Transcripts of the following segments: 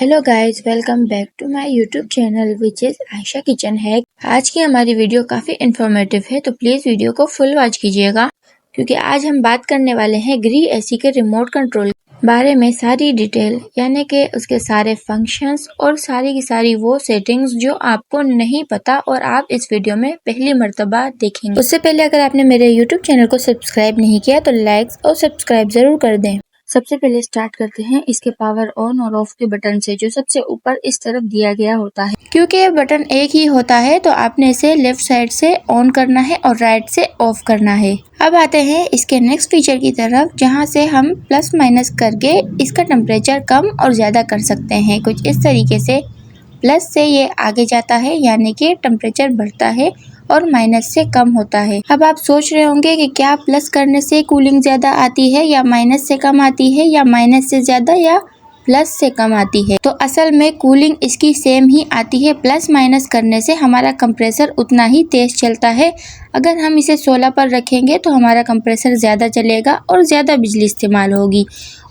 Hello guys, welcome back to my YouTube channel which is Ayesha kitchen hack. आज की हमारी video काफ़ी informative है, तो प्लीज़ वीडियो को फुल वॉच कीजिएगा क्योंकि आज हम बात करने वाले हैं ग्री एसी के रिमोट कंट्रोल बारे में सारी डिटेल, यानी कि उसके सारे फंक्शंस और सारी की सारी वो सेटिंग्स जो आपको नहीं पता और आप इस वीडियो में पहली मर्तबा देखेंगे। उससे पहले अगर आपने मेरे यूट्यूब चैनल को सब्सक्राइब नहीं किया तो लाइक और सब्सक्राइब ज़रूर कर दें। सबसे पहले स्टार्ट करते हैं इसके पावर ऑन और ऑफ के बटन से, जो सबसे ऊपर इस तरफ दिया गया होता है। क्योंकि ये बटन एक ही होता है तो आपने इसे लेफ्ट साइड से ऑन करना है और राइट से ऑफ करना है। अब आते हैं इसके नेक्स्ट फीचर की तरफ, जहां से हम प्लस माइनस करके इसका टेम्परेचर कम और ज्यादा कर सकते हैं। कुछ इस तरीके से प्लस से ये आगे जाता है, यानी कि टेम्परेचर बढ़ता है और माइनस से कम होता है। अब आप सोच रहे होंगे कि क्या प्लस करने से कूलिंग ज्यादा आती है या माइनस से कम आती है या माइनस से ज्यादा या प्लस से कम आती है। तो असल में कूलिंग इसकी सेम ही आती है। प्लस माइनस करने से हमारा कंप्रेसर उतना ही तेज चलता है। अगर हम इसे 16 पर रखेंगे तो हमारा कंप्रेसर ज़्यादा चलेगा और ज़्यादा बिजली इस्तेमाल होगी,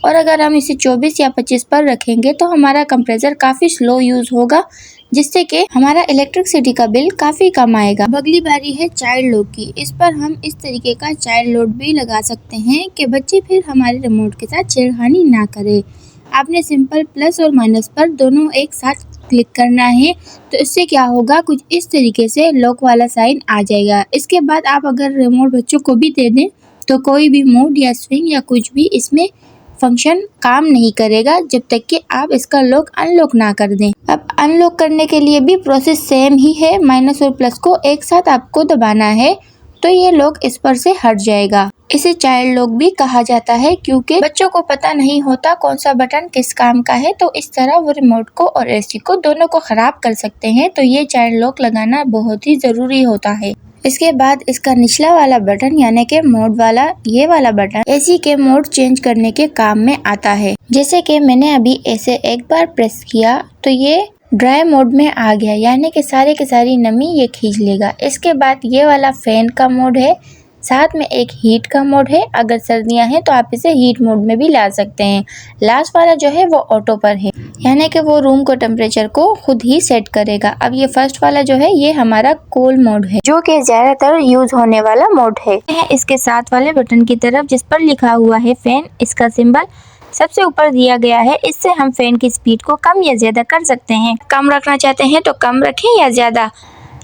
और अगर हम इसे 24 या 25 पर रखेंगे तो हमारा कंप्रेसर काफ़ी स्लो यूज़ होगा, जिससे कि हमारा इलेक्ट्रिसिटी का बिल काफ़ी कम आएगा। अब अगली बारी है चाइल्ड लॉक की। इस पर हम इस तरीके का चाइल्ड लॉक भी लगा सकते हैं कि बच्चे फिर हमारे रिमोट के साथ छेड़खानी ना करे। आपने सिंपल प्लस और माइनस पर दोनों एक साथ क्लिक करना है, तो इससे क्या होगा, कुछ इस तरीके से लॉक वाला साइन आ जाएगा। इसके बाद आप अगर रिमोट बच्चों को भी दे दें तो कोई भी मोड या स्विंग या कुछ भी इसमें फंक्शन काम नहीं करेगा जब तक कि आप इसका लॉक अनलॉक ना कर दें। अब अनलॉक करने के लिए भी प्रोसेस सेम ही है। माइनस और प्लस को एक साथ आपको दबाना है तो ये लॉक इस पर से हट जाएगा। इसे चाइल्ड लॉक भी कहा जाता है क्योंकि बच्चों को पता नहीं होता कौन सा बटन किस काम का है, तो इस तरह वो रिमोट को और एसी को दोनों को खराब कर सकते हैं। तो ये चाइल्ड लॉक लगाना बहुत ही जरूरी होता है। इसके बाद इसका निचला वाला बटन, यानी कि मोड वाला, ये वाला बटन एसी के मोड चेंज करने के काम में आता है। जैसे कि मैंने अभी ऐसे एक बार प्रेस किया तो ये ड्राई मोड में आ गया, यानी कि सारे की सारी नमी ये खींच लेगा। इसके बाद ये वाला फैन का मोड है, साथ में एक हीट का मोड है। अगर सर्दियां हैं तो आप इसे हीट मोड में भी ला सकते हैं। लास्ट वाला जो है वो ऑटो पर है, यानी कि वो रूम को टेम्परेचर को खुद ही सेट करेगा। अब ये फर्स्ट वाला जो है ये हमारा कोल्ड मोड है, जो कि ज्यादातर यूज होने वाला मोड है। इसके साथ वाले बटन की तरफ जिस पर लिखा हुआ है फैन, इसका सिंबल सबसे ऊपर दिया गया है। इससे हम फैन की स्पीड को कम या ज्यादा कर सकते हैं। कम रखना चाहते हैं तो कम रखें या ज्यादा,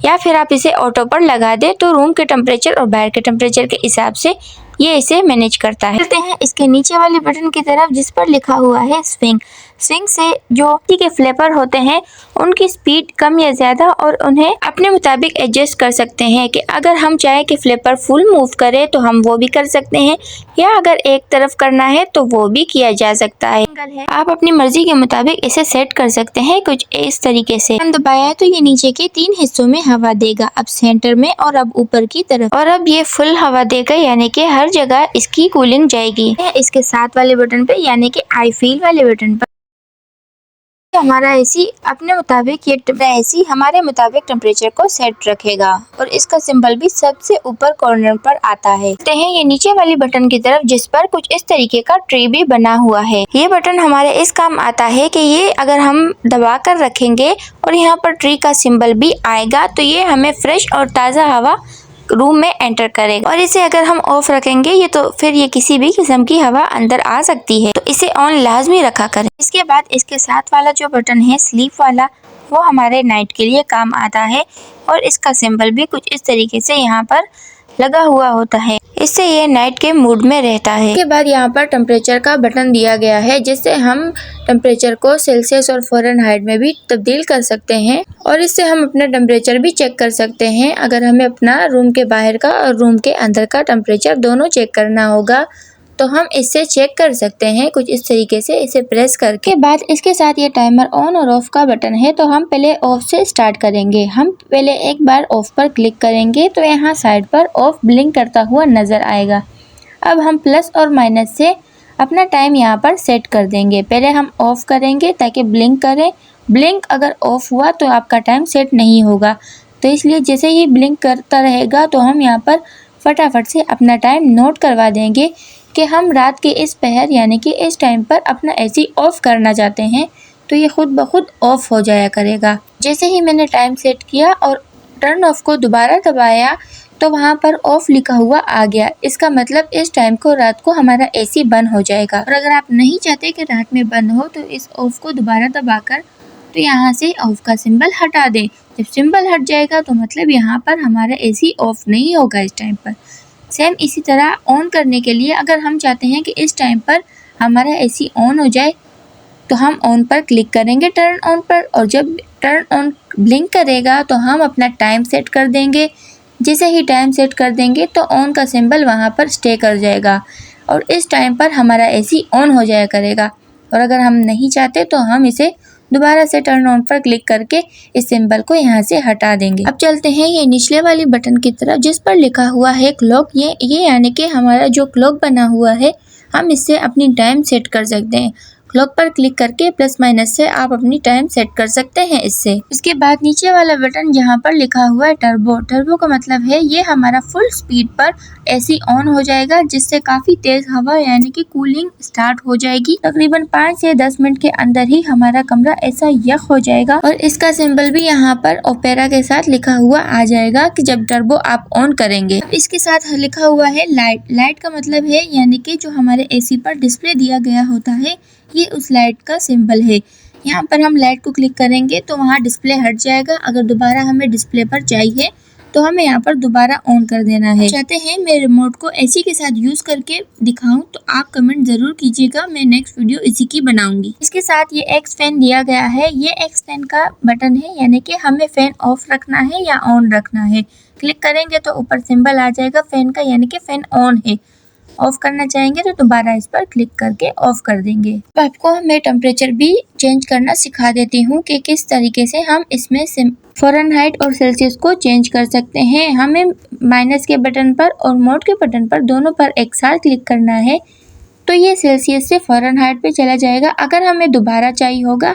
या फिर आप इसे ऑटो पर लगा दें तो रूम के टेम्परेचर और बाहर के टेम्परेचर के हिसाब से ये इसे मैनेज करता है। चलते हैं इसके नीचे वाले बटन की तरफ जिस पर लिखा हुआ है स्विंग। स्विंग से जो के फ्लैपर होते हैं उनकी स्पीड कम या ज्यादा और उन्हें अपने मुताबिक एडजस्ट कर सकते हैं कि अगर हम चाहे कि फ्लैपर फुल मूव करे तो हम वो भी कर सकते हैं, या अगर एक तरफ करना है तो वो भी किया जा सकता है। आप अपनी मर्जी के मुताबिक इसे सेट कर सकते हैं कुछ इस तरीके से। दबाया है तो ये नीचे के 3 हिस्सों में हवा देगा, अब सेंटर में और अब ऊपर की तरफ, और अब ये फुल हवा देगा, यानी कि हर जगह इसकी कूलिंग जाएगी। इसके साथ वाले बटन पे, यानी कि आई फील वाले बटन पर हमारा एसी अपने मुताबिक, ये एसी हमारे मुताबिक टेम्परेचर को सेट रखेगा, और इसका सिंबल भी सबसे ऊपर कॉर्नर पर आता है। ये नीचे वाली बटन की तरफ जिस पर कुछ इस तरीके का ट्री भी बना हुआ है। ये बटन हमारे इस काम आता है कि ये अगर हम दबा कर रखेंगे और यहाँ पर ट्री का सिंबल भी आएगा तो ये हमें फ्रेश और ताज़ा हवा रूम में एंटर करेगा, और इसे अगर हम ऑफ रखेंगे ये तो फिर ये किसी भी किस्म की हवा अंदर आ सकती है, तो इसे ऑन लाजमी रखा करें। इसके बाद इसके साथ वाला जो बटन है स्लीप वाला, वो हमारे नाइट के लिए काम आता है, और इसका सिंबल भी कुछ इस तरीके से यहाँ पर लगा हुआ होता है। इससे ये नाइट के मूड में रहता है। इसके बाद यहाँ पर टेम्परेचर का बटन दिया गया है, जिससे हम टेम्परेचर को सेल्सियस और फ़ारेनहाइट में भी तब्दील कर सकते हैं, और इससे हम अपना टेम्परेचर भी चेक कर सकते हैं। अगर हमें अपना रूम के बाहर का और रूम के अंदर का टेम्परेचर दोनों चेक करना होगा तो हम इससे चेक कर सकते हैं कुछ इस तरीके से, इसे प्रेस करके। बाद इसके साथ ये टाइमर ऑन और ऑफ का बटन है, तो हम पहले ऑफ से स्टार्ट करेंगे। हम पहले एक बार ऑफ पर क्लिक करेंगे तो यहाँ साइड पर ऑफ ब्लिंक करता हुआ नजर आएगा। अब हम प्लस और माइनस से अपना टाइम यहाँ पर सेट कर देंगे। पहले हम ऑफ करेंगे ताकि ब्लिंक करें। ब्लिंक अगर ऑफ हुआ तो आपका टाइम सेट नहीं होगा, तो इसलिए जैसे ही ब्लिंक करता रहेगा तो हम यहाँ पर फटाफट से अपना टाइम नोट करवा देंगे कि हम रात के इस पहर, यानी कि इस टाइम पर अपना एसी ऑफ करना चाहते हैं। तो ये खुद ब खुद ऑफ हो जाया करेगा। जैसे ही मैंने टाइम सेट किया और टर्न ऑफ को दोबारा दबाया तो वहाँ पर ऑफ लिखा हुआ आ गया। इसका मतलब इस टाइम को रात को हमारा एसी बंद हो जाएगा। और अगर आप नहीं चाहते कि रात में बंद हो तो इस ऑफ को दोबारा दबाकर तो यहाँ से ऑफ का सिंबल हटा दें। जब सिंबल हट जाएगा तो मतलब यहाँ पर हमारा एसी ऑफ नहीं होगा इस टाइम पर। सेम इसी तरह ऑन करने के लिए अगर हम चाहते हैं कि इस टाइम पर हमारा एसी ऑन हो जाए तो हम ऑन पर क्लिक करेंगे टर्न ऑन पर, और जब टर्न ऑन ब्लिंक करेगा तो हम अपना टाइम सेट कर देंगे। जैसे ही टाइम सेट कर देंगे तो ऑन का सिंबल वहाँ पर स्टे कर जाएगा और इस टाइम पर हमारा एसी ऑन हो जाया करेगा। और अगर हम नहीं चाहते तो हम इसे दोबारा से टर्न ऑन पर क्लिक करके इस सिंबल को यहाँ से हटा देंगे। अब चलते हैं ये निचले वाली बटन की तरफ जिस पर लिखा हुआ है क्लॉक। ये यानी कि हमारा जो क्लॉक बना हुआ है हम इससे अपनी टाइम सेट कर सकते हैं। क्लॉक पर क्लिक करके प्लस माइनस से आप अपनी टाइम सेट कर सकते हैं इससे। इसके बाद नीचे वाला बटन जहाँ पर लिखा हुआ है टर्बो। टर्बो का मतलब है ये हमारा फुल स्पीड पर एसी ऑन हो जाएगा जिससे काफी तेज हवा यानी कि कूलिंग स्टार्ट हो जाएगी। तकरीबन 5 से 10 मिनट के अंदर ही हमारा कमरा ऐसा यख हो जाएगा। और इसका सिंबल भी यहाँ पर ओपेरा के साथ लिखा हुआ आ जाएगा कि जब टर्बो आप ऑन करेंगे। इसके साथ लिखा हुआ है लाइट। लाइट का मतलब है यानी कि जो हमारे एसी पर डिस्प्ले दिया गया होता है ये उस लाइट का सिंबल है। यहाँ पर हम लाइट को क्लिक करेंगे तो वहाँ डिस्प्ले हट जाएगा। अगर दोबारा हमें डिस्प्ले पर चाहिए तो हमें यहाँ पर दोबारा ऑन कर देना है। चाहते हैं मैं रिमोट को एसी के साथ यूज करके दिखाऊं तो आप कमेंट जरूर कीजिएगा, मैं नेक्स्ट वीडियो इसी की बनाऊंगी। इसके साथ ये एक्स फैन दिया गया है। ये एक्स फैन का बटन है यानी कि हमें फैन ऑफ रखना है या ऑन रखना है। क्लिक करेंगे तो ऊपर सिंबल आ जाएगा फैन का यानी कि फैन ऑन है। ऑफ करना चाहेंगे तो दोबारा इस पर क्लिक करके ऑफ कर देंगे। तो आपको मैं टेम्परेचर भी चेंज करना सिखा देती हूँ कि किस तरीके से हम इसमें फ़ारेनहाइट और सेल्सियस को चेंज कर सकते हैं। हमें माइनस के बटन पर और मोड के बटन पर दोनों पर एक साथ क्लिक करना है तो ये सेल्सियस से फ़ारेनहाइट पे चला जाएगा। अगर हमें दोबारा चाहिए होगा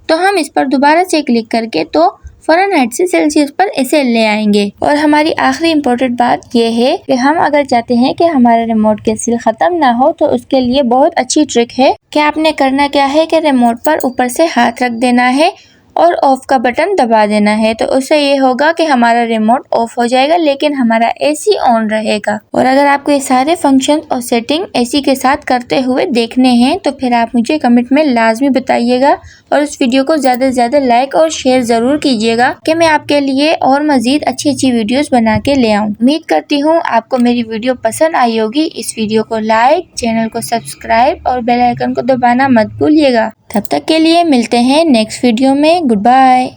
तो हम इस पर दोबारा से क्लिक करके तो फ़ारेनहाइट से सेल्सियस पर इसे ले आएंगे। और हमारी आखिरी इम्पोर्टेंट बात यह है कि हम अगर चाहते हैं कि हमारा रिमोट की सील ख़त्म ना हो तो उसके लिए बहुत अच्छी ट्रिक है कि आपने करना क्या है कि रिमोट पर ऊपर से हाथ रख देना है और ऑफ का बटन दबा देना है। तो उससे ये होगा कि हमारा रिमोट ऑफ हो जाएगा लेकिन हमारा एसी ऑन रहेगा। और अगर आपको ये सारे फंक्शन और सेटिंग एसी के साथ करते हुए देखने हैं तो फिर आप मुझे कमेंट में लाजमी बताइएगा और इस वीडियो को ज़्यादा से ज़्यादा लाइक और शेयर ज़रूर कीजिएगा कि मैं आपके लिए और मज़ीद अच्छी वीडियोस बना के ले आऊँ। उम्मीद करती हूँ आपको मेरी वीडियो पसंद आई होगी। इस वीडियो को लाइक, चैनल को सब्सक्राइब और बेल आइकन को दबाना मत भूलिएगा। तब तक के लिए मिलते हैं नेक्स्ट वीडियो में। Good bye.